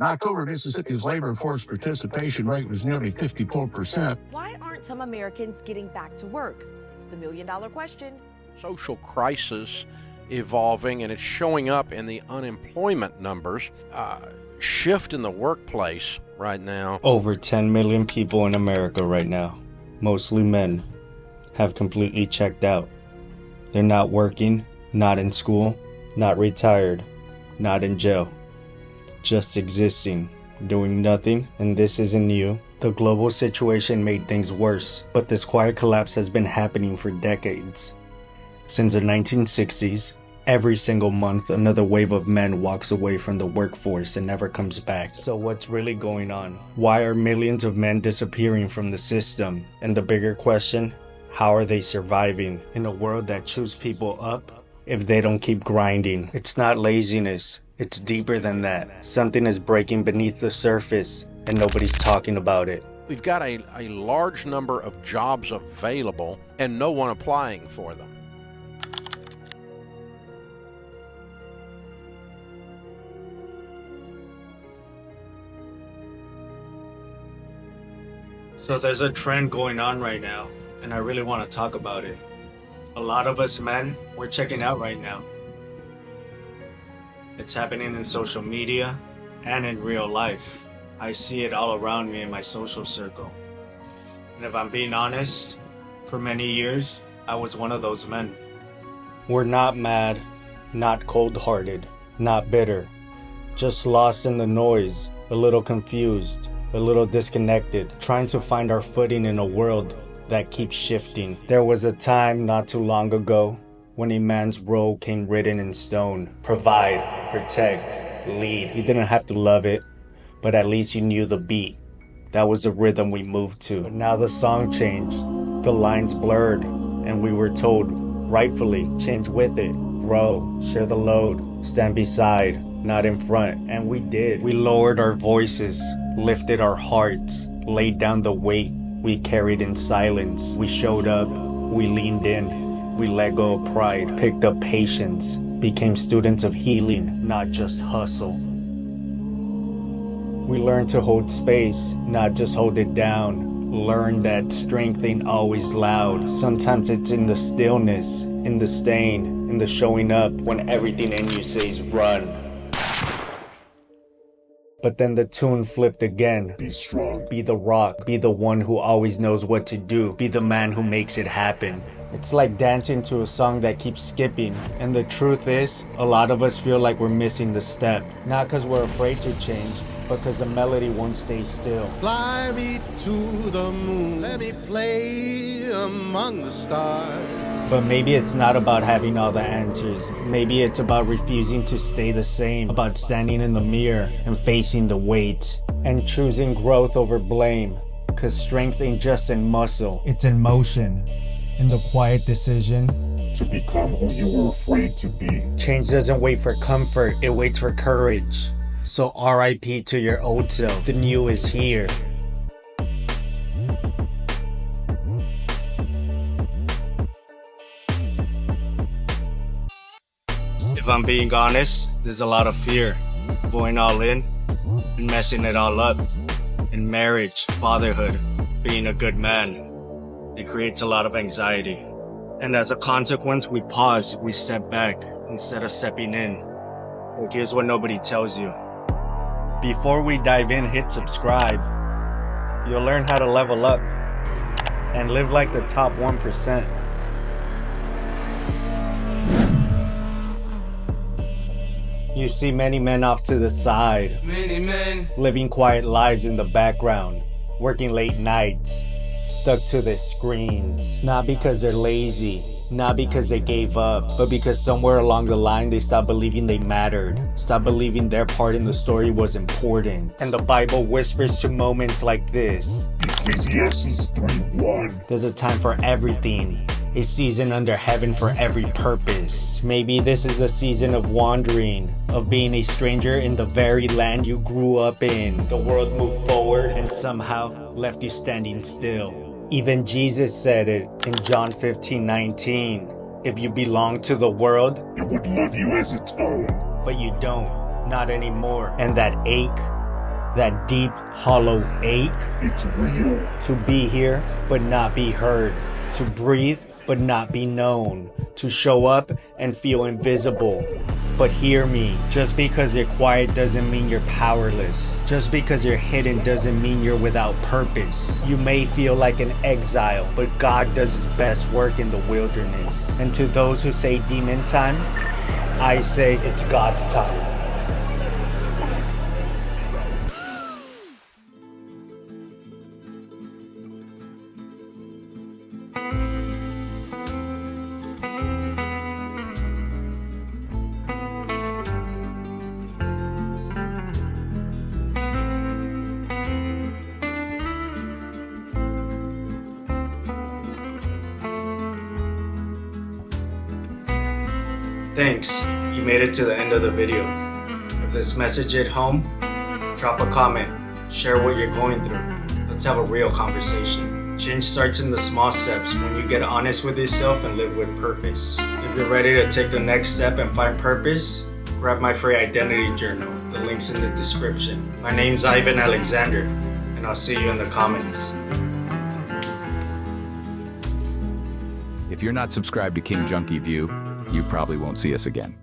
In October, Mississippi's labor force participation rate was nearly 54%. Why aren't some Americans getting back to work? It's the million-dollar question. Social crisis evolving, and it's showing up in the unemployment numbers. Shift in the workplace right now. Over 10 million people in America right now, mostly men, have completely checked out. They're not working, not in school, not retired, not in jail. Just existing, doing nothing, and this isn't new. The global situation made things worse, but this quiet collapse has been happening for decades. Since the 1960s, every single month, another wave of men walks away from the workforce and never comes back. So what's really going on? Why are millions of men disappearing from the system? And the bigger question, how are they surviving in a world that chews people up if they don't keep grinding? It's not laziness. It's deeper than that. Something is breaking beneath the surface and nobody's talking about it. We've got a large number of jobs available and no one applying for them. So there's a trend going on right now, and I really want to talk about it. A lot of us men, we're checking out right now. It's happening in social media and in real life. I see it all around me in my social circle. And if I'm being honest, for many years, I was one of those men. We're not mad, not cold-hearted, not bitter. Just lost in the noise, a little confused, a little disconnected, trying to find our footing in a world that keeps shifting. There was a time not too long ago when a man's role came written in stone. Provide, protect, lead. You didn't have to love it, but at least you knew the beat. That was the rhythm we moved to. But now the song changed, the lines blurred, and we were told, rightfully, change with it, grow, share the load, stand beside, not in front. And we did. We lowered our voices, lifted our hearts, laid down the weight we carried in silence. We showed up, we leaned in, we let go of pride, picked up patience, became students of healing, not just hustle. We learned to hold space, not just hold it down. Learn that strength ain't always loud. Sometimes it's in the stillness, in the staying, in the showing up when everything in you says run. But then the tune flipped again. Be strong. Be the rock. Be the one who always knows what to do. Be the man who makes it happen. It's like dancing to a song that keeps skipping. And the truth is, a lot of us feel like we're missing the step. Not because we're afraid to change, but because the melody won't stay still. Fly me to the moon, let me play among the stars. But maybe it's not about having all the answers. Maybe it's about refusing to stay the same, about standing in the mirror and facing the weight, and choosing growth over blame. Cause strength ain't just in muscle, it's in motion, in the quiet decision To become who you were afraid to be. Change doesn't wait for comfort, it waits for courage. So RIP to your old self, the new is here. If I'm being honest, there's a lot of fear. Going all in and messing it all up. In marriage, fatherhood, being a good man. It creates a lot of anxiety. And as a consequence, we pause, we step back instead of stepping in. Well, here's what nobody tells you. Before we dive in, hit subscribe. You'll learn how to level up and live like the top 1%. You see many men off to the side, Many men living quiet lives in the background, working late nights, stuck to their screens. Not because they're lazy, not because they gave up, but because somewhere along the line they stopped believing they mattered, stopped believing their part in the story was important. And the Bible whispers to moments like this. Ecclesiastes 3:1. There's a time for everything, a season under heaven for every purpose. Maybe this is a season of wandering, of being a stranger in the very land you grew up in. The world moved forward and somehow left you standing still. Even Jesus said it in John 15:19. If you belong to the world, It would love you as its own. but you don't, not anymore. And that ache, That deep, hollow ache. It's real. To be here, but not be heard. To breathe, but not be known. To show up and feel invisible. But hear me, just because you're quiet doesn't mean you're powerless. Just because you're hidden doesn't mean you're without purpose. You may feel like an exile, but God does his best work in the wilderness. And to those who say demon time, I say it's God's time. Thanks, you made it to the end of the video. If this message hit home, drop a comment, share what you're going through. Let's have a real conversation. Change starts in the small steps when you get honest with yourself and live with purpose. If you're ready to take the next step and find purpose, grab my free identity journal. The link's in the description. My name's Ivan Alexander, and I'll see you in the comments. If you're not subscribed to King Junkie View, you probably won't see us again.